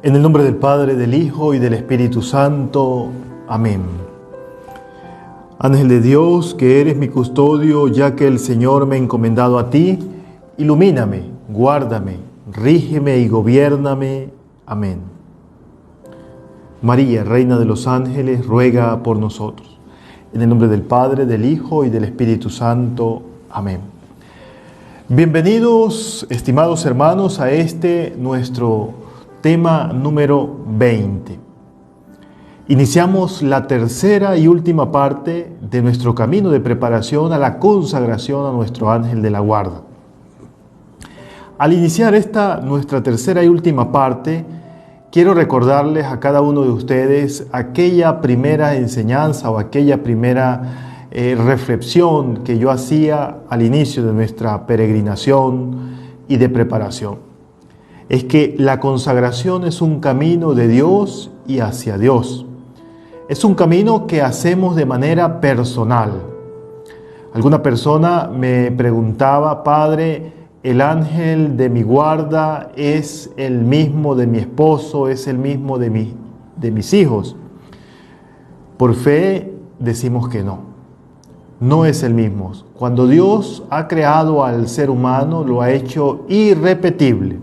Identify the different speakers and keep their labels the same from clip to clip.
Speaker 1: En el nombre del Padre, del Hijo y del Espíritu Santo. Amén. Ángel de Dios, que eres mi custodio, ya que el Señor me ha encomendado a ti, ilumíname, guárdame, rígeme y gobiérname. Amén. María, Reina de los Ángeles, ruega por nosotros. En el nombre del Padre, del Hijo y del Espíritu Santo. Amén. Bienvenidos, estimados hermanos, a nuestro tema número 20. Iniciamos la tercera y última parte de nuestro camino de preparación a la consagración a nuestro ángel de la guarda. Al iniciar nuestra tercera y última parte, quiero recordarles a cada uno de ustedes aquella primera enseñanza o aquella primera reflexión que yo hacía al inicio de nuestra peregrinación y de preparación. Es que la consagración es un camino de Dios y hacia Dios. Es un camino que hacemos de manera personal. Alguna persona me preguntaba: Padre, ¿el ángel de mi guarda es el mismo de mi esposo, es el mismo de mis hijos? Por fe decimos que no. No es el mismo. Cuando Dios ha creado al ser humano, lo ha hecho irrepetible.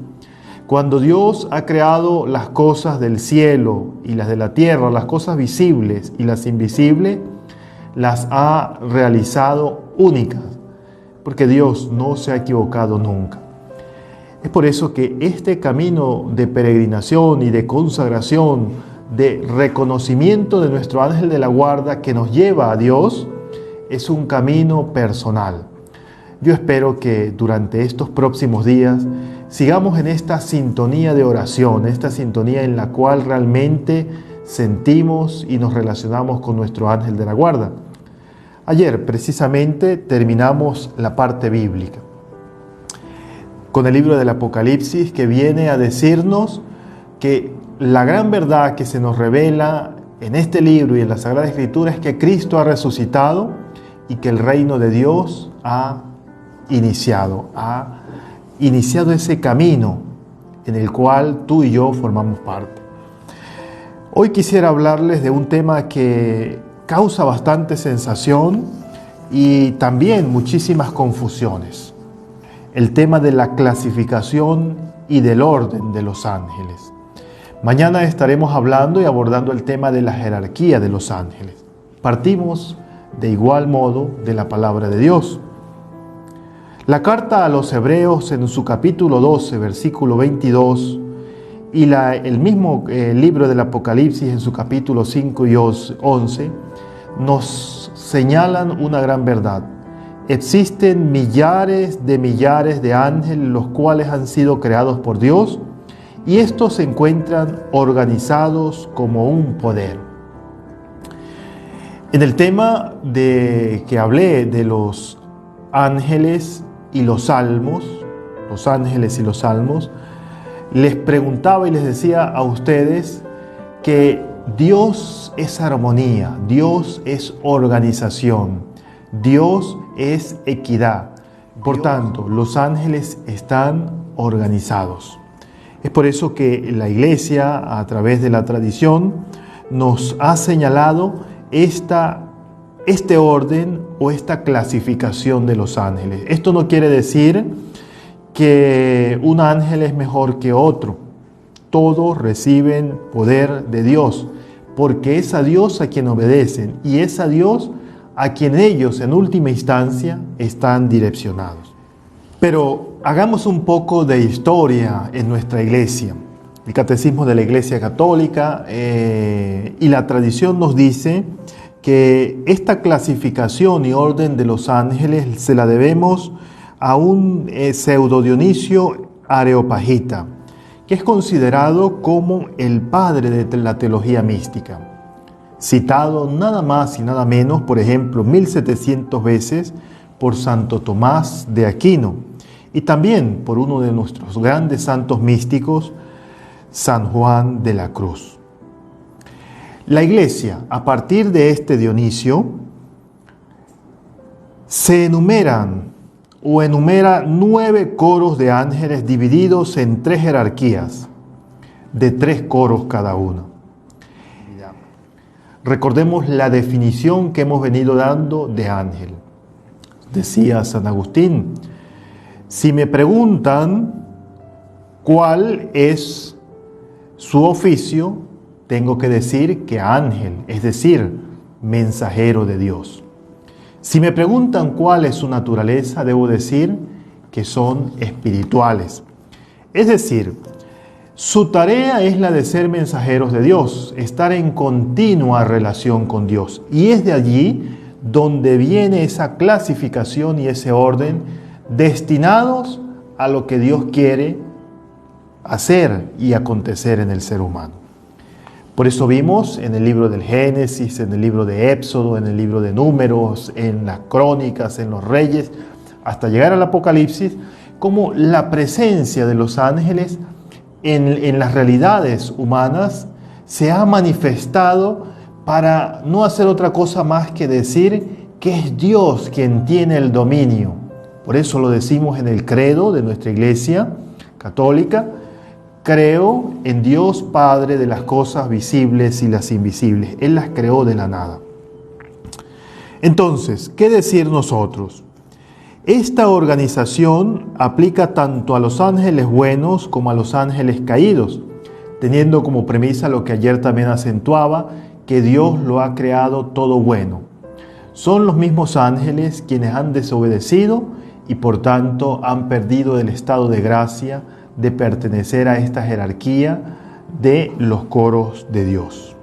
Speaker 1: Cuando Dios ha creado las cosas del cielo y las de la tierra, las cosas visibles y las invisibles, las ha realizado únicas, porque Dios no se ha equivocado nunca. Es por eso que este camino de peregrinación y de consagración, de reconocimiento de nuestro ángel de la guarda que nos lleva a Dios, es un camino personal. Yo espero que durante estos próximos días sigamos en esta sintonía de oración, esta sintonía en la cual realmente sentimos y nos relacionamos con nuestro ángel de la guarda. Ayer precisamente terminamos la parte bíblica con el libro del Apocalipsis, que viene a decirnos que la gran verdad que se nos revela en este libro y en la Sagrada Escritura es que Cristo ha resucitado y que el reino de Dios ha iniciado ese camino en el cual tú y yo formamos parte. Hoy quisiera hablarles de un tema que causa bastante sensación y también muchísimas confusiones. El tema de la clasificación y del orden de los ángeles. Mañana estaremos hablando y abordando el tema de la jerarquía de los ángeles. Partimos de igual modo de la palabra de Dios. La carta a los Hebreos en su capítulo 12, versículo 22, y el mismo libro del Apocalipsis en su capítulo 5 y 11, nos señalan una gran verdad. Existen millares de ángeles, los cuales han sido creados por Dios, y estos se encuentran organizados como un poder. En el tema que hablé de los ángeles y los salmos, los ángeles y los salmos, les preguntaba y les decía a ustedes que Dios es armonía, Dios es organización, Dios es equidad. Por tanto, los ángeles están organizados. Es por eso que la Iglesia, a través de la tradición, nos ha señalado este orden o esta clasificación de los ángeles. Esto no quiere decir que un ángel es mejor que otro. Todos reciben poder de Dios, porque es a Dios a quien obedecen y es a Dios a quien ellos en última instancia están direccionados. Pero hagamos un poco de historia en nuestra iglesia. El catecismo de la Iglesia Católica y la tradición nos dice que esta clasificación y orden de los ángeles se la debemos a un pseudo Dionisio Areopagita, que es considerado como el padre de la teología mística, citado nada más y nada menos, por ejemplo, 1700 veces por Santo Tomás de Aquino y también por uno de nuestros grandes santos místicos, San Juan de la Cruz. La Iglesia, a partir de este Dionisio, se enumera 9 coros de ángeles divididos en 3 jerarquías. de 3 coros cada uno. Recordemos la definición que hemos venido dando de ángel. Decía San Agustín: si me preguntan cuál es su oficio, tengo que decir que ángel, es decir, mensajero de Dios. Si me preguntan cuál es su naturaleza, debo decir que son espirituales. Es decir, su tarea es la de ser mensajeros de Dios, estar en continua relación con Dios. Y es de allí donde viene esa clasificación y ese orden destinados a lo que Dios quiere hacer y acontecer en el ser humano. Por eso vimos en el libro del Génesis, en el libro de Éxodo, en el libro de Números, en las Crónicas, en los Reyes, hasta llegar al Apocalipsis, como la presencia de los ángeles en las realidades humanas se ha manifestado para no hacer otra cosa más que decir que es Dios quien tiene el dominio. Por eso lo decimos en el credo de nuestra Iglesia católica: creo en Dios Padre de las cosas visibles y las invisibles. Él las creó de la nada. Entonces, ¿qué decir nosotros? Esta organización aplica tanto a los ángeles buenos como a los ángeles caídos, teniendo como premisa lo que ayer también acentuaba, que Dios lo ha creado todo bueno. Son los mismos ángeles quienes han desobedecido y por tanto han perdido el estado de gracia de pertenecer a esta jerarquía de los coros de Dios.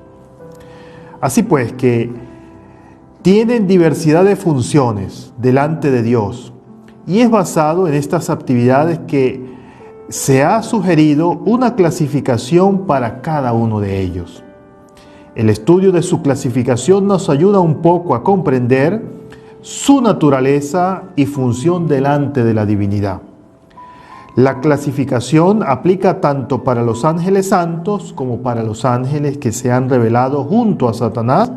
Speaker 1: Así pues que tienen diversidad de funciones delante de Dios y es basado en estas actividades que se ha sugerido una clasificación para cada uno de ellos. El estudio de su clasificación nos ayuda un poco a comprender su naturaleza y función delante de la divinidad. La clasificación aplica tanto para los ángeles santos como para los ángeles que se han rebelado junto a Satanás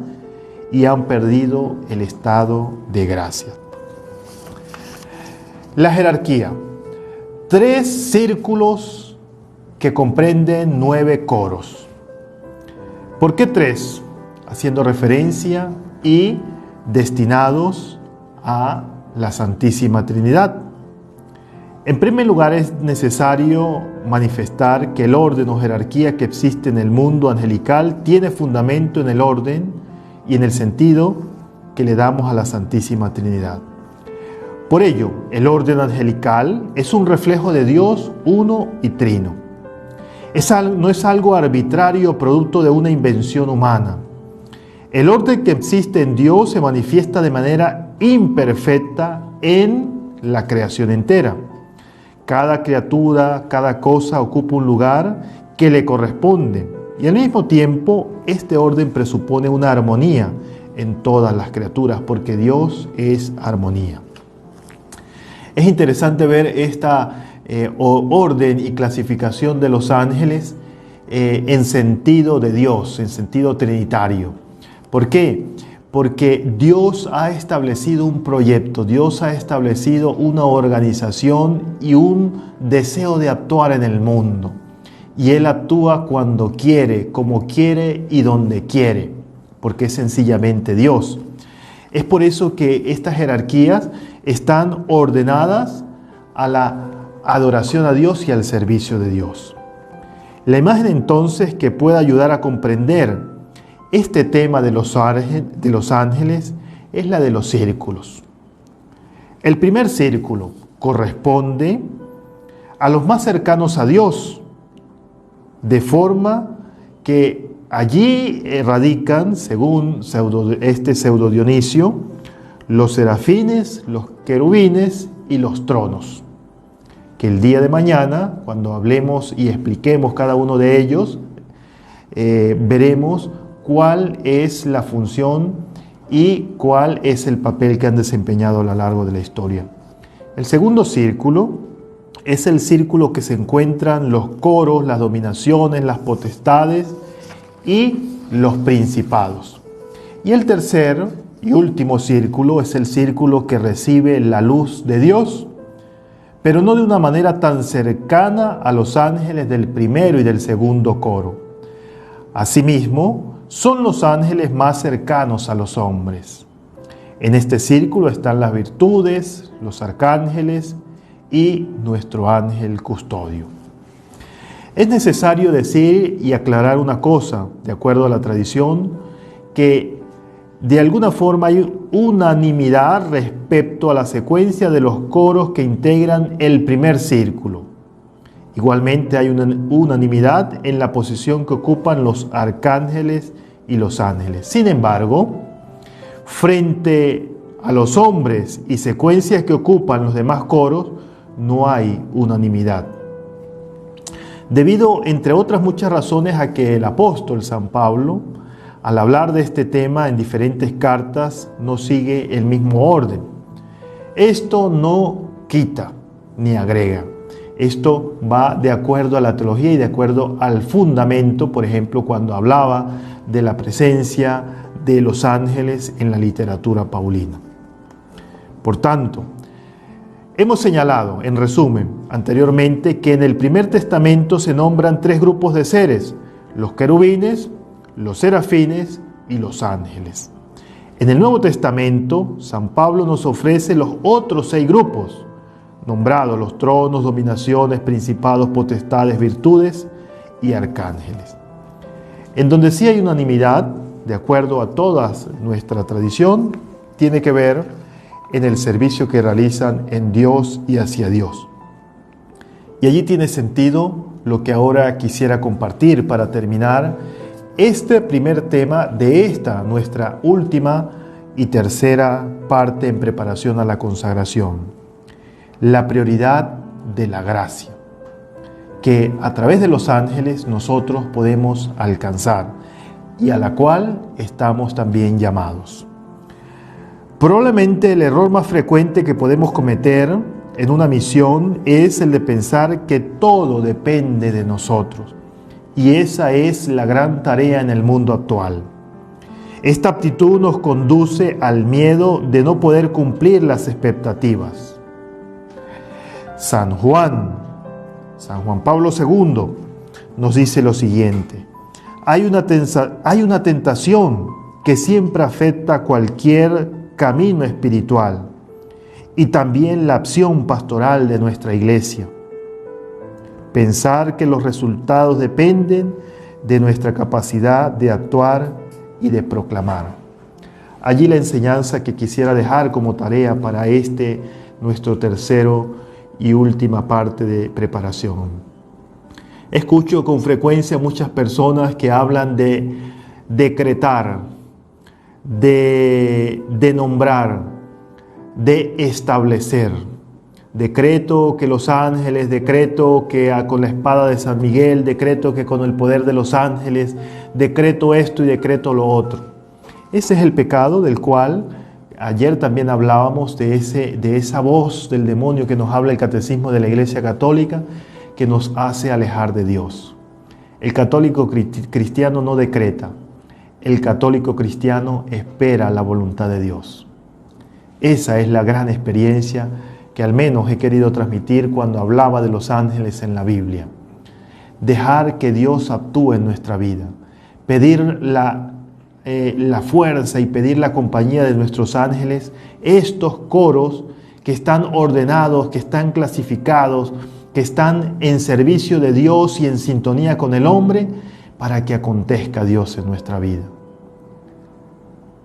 Speaker 1: y han perdido el estado de gracia. La jerarquía. 3 círculos que comprenden 9 coros. ¿Por qué 3? Haciendo referencia y destinados a la Santísima Trinidad. En primer lugar, es necesario manifestar que el orden o jerarquía que existe en el mundo angelical tiene fundamento en el orden y en el sentido que le damos a la Santísima Trinidad. Por ello, el orden angelical es un reflejo de Dios uno y trino. No es algo arbitrario producto de una invención humana. El orden que existe en Dios se manifiesta de manera imperfecta en la creación entera. Cada criatura, cada cosa ocupa un lugar que le corresponde y al mismo tiempo este orden presupone una armonía en todas las criaturas porque Dios es armonía. Es interesante ver esta orden y clasificación de los ángeles en sentido de Dios, en sentido trinitario. ¿Por qué? Porque Dios ha establecido un proyecto, Dios ha establecido una organización y un deseo de actuar en el mundo. Y Él actúa cuando quiere, como quiere y donde quiere, porque es sencillamente Dios. Es por eso que estas jerarquías están ordenadas a la adoración a Dios y al servicio de Dios. La imagen entonces que puede ayudar a comprender este tema de los ángeles es la de los círculos. El primer círculo corresponde a los más cercanos a Dios, de forma que allí radican, según este pseudo Dionisio, los serafines, los querubines y los tronos. Que el día de mañana, cuando hablemos y expliquemos cada uno de ellos, veremos cuál es la función y cuál es el papel que han desempeñado a lo largo de la historia. El segundo círculo es el círculo que se encuentran los coros, las dominaciones, las potestades y los principados. Y el tercer y último círculo es el círculo que recibe la luz de Dios, pero no de una manera tan cercana a los ángeles del primero y del segundo coro. Asimismo, son los ángeles más cercanos a los hombres. En este círculo están las virtudes, los arcángeles y nuestro ángel custodio. Es necesario decir y aclarar una cosa, de acuerdo a la tradición, que de alguna forma hay unanimidad respecto a la secuencia de los coros que integran el primer círculo. Igualmente hay una unanimidad en la posición que ocupan los arcángeles y los ángeles. Sin embargo, frente a los hombres y secuencias que ocupan los demás coros, no hay unanimidad. Debido, entre otras muchas razones, a que el apóstol San Pablo, al hablar de este tema en diferentes cartas, no sigue el mismo orden. Esto no quita ni agrega. Esto va de acuerdo a la teología y de acuerdo al fundamento, por ejemplo, cuando hablaba de la presencia de los ángeles en la literatura paulina. Por tanto, hemos señalado, en resumen, anteriormente, que en el Primer Testamento se nombran tres grupos de seres: los querubines, los serafines y los ángeles. En el Nuevo Testamento, San Pablo nos ofrece los otros 6 grupos, nombrados los tronos, dominaciones, principados, potestades, virtudes y arcángeles. En donde sí hay unanimidad, de acuerdo a toda nuestra tradición, tiene que ver en el servicio que realizan en Dios y hacia Dios. Y allí tiene sentido lo que ahora quisiera compartir para terminar este primer tema de esta, nuestra última y tercera parte en preparación a la consagración. La prioridad de la gracia, que a través de los ángeles nosotros podemos alcanzar y a la cual estamos también llamados. Probablemente el error más frecuente que podemos cometer en una misión es el de pensar que todo depende de nosotros. Y esa es la gran tarea en el mundo actual. Esta actitud nos conduce al miedo de no poder cumplir las expectativas. San Juan Pablo II nos dice lo siguiente: hay una tentación que siempre afecta cualquier camino espiritual y también la acción pastoral de nuestra iglesia. Pensar que los resultados dependen de nuestra capacidad de actuar y de proclamar. Allí la enseñanza que quisiera dejar como tarea para nuestro tercero y última parte de preparación. Escucho con frecuencia muchas personas que hablan de decretar, de nombrar, de establecer. Decreto que los ángeles, decreto que con la espada de San Miguel, decreto que con el poder de los ángeles, decreto esto y decreto lo otro. Ese es el pecado del cual ayer también hablábamos, de esa voz del demonio que nos habla el catecismo de la Iglesia Católica, que nos hace alejar de Dios. El católico cristiano no decreta, el católico cristiano espera la voluntad de Dios. Esa es la gran experiencia que al menos he querido transmitir cuando hablaba de los ángeles en la Biblia. Dejar que Dios actúe en nuestra vida, pedir la fuerza y pedir la compañía de nuestros ángeles, estos coros que están ordenados, que están clasificados, que están en servicio de Dios y en sintonía con el hombre, para que acontezca Dios en nuestra vida.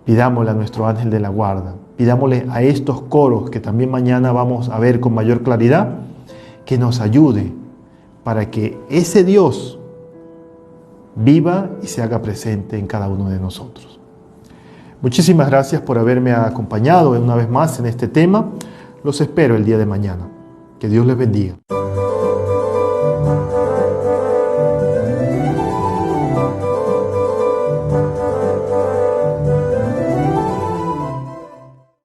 Speaker 1: Pidámosle a nuestro ángel de la guarda, pidámosle a estos coros que también mañana vamos a ver con mayor claridad, que nos ayude para que ese Dios viva y se haga presente en cada uno de nosotros. Muchísimas gracias por haberme acompañado una vez más en este tema. Los espero el día de mañana. Que Dios les bendiga.